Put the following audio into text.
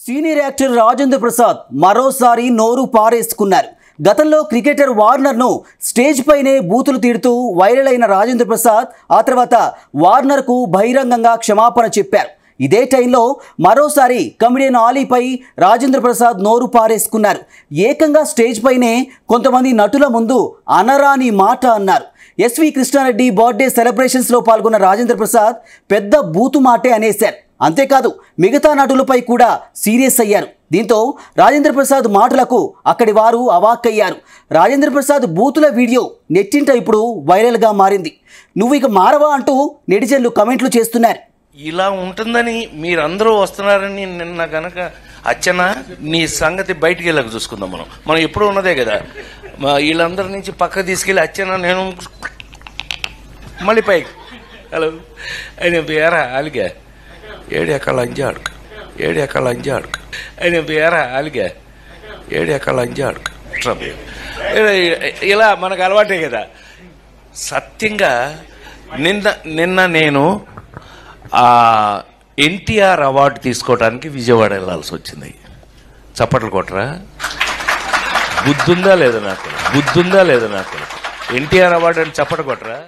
Senior actor Rajendra Prasad మరోసారి నోరు పారేసుకున్నారు. గతంలో క్రికెటర్ వార్నర్ను స్టేజ్ పైనే బూతులు తిడుతూ వైరల్ అయిన రాజేంద్ర ప్రసాద్ ఆ తర్వాత వార్నర్కు బహిరంగంగా క్షమాపణ చెప్పారు. ఇదే టైంలో మరోసారి కమెడియన్ ఆలీపై రాజేంద్ర ప్రసాద్ నోరు పారేసుకున్నారు. ఏకంగా స్టేజ్ పైనే కొంతమంది నటుల ముందు అనరాని మాట అన్నారు. ఎస్వి కృష్ణారెడ్డి బర్త్డే సెలబ్రేషన్స్లో పాల్గొన్న రాజేంద్ర ప్రసాద్ పెద్ద బూతు మాటే అనేశారు. అంతేకాదు మిగతా నటులపై కూడా సీరియస్ అయ్యారు. దీంతో రాజేంద్ర ప్రసాద్ మాటలకు అక్కడి వారు అవాక్కయ్యారు. రాజేంద్ర ప్రసాద్ బూతుల వీడియో నెట్టింట ఇప్పుడు వైరల్గా మారింది. నువ్వు ఇక మారవా అంటూ నెటిజన్లు కమెంట్లు చేస్తున్నారు. ఇలా ఉంటుందని మీరందరూ వస్తున్నారని నిన్న గనక అచ్చన నీ సంగతి బయటికి వెళ్ళక చూసుకుందాం. మనం ఎప్పుడు ఉన్నదే కదా. వీళ్ళందరి నుంచి పక్క తీసుకెళ్ళి అచ్చన నేను మళ్ళీ పైకి హలో అయిన వేరా అలిగా ఏడెక్కల అంజాడుకు ఏడెక్కల అంజాడుకు అయిన వేరా అలిగా ఏడెక్కల అంజాడుకు ఇలా మనకు అలవాటే కదా. సత్యంగా నిన్న నేను ఎన్టీఆర్ అవార్డు తీసుకోవడానికి విజయవాడ వెళ్ళాల్సి వచ్చింది. చప్పట్లు కొట్టరా? బుద్ధుందా లేదా నాకు? ఎన్టీఆర్ అవార్డు అని చప్పట్లు కొట్టరా?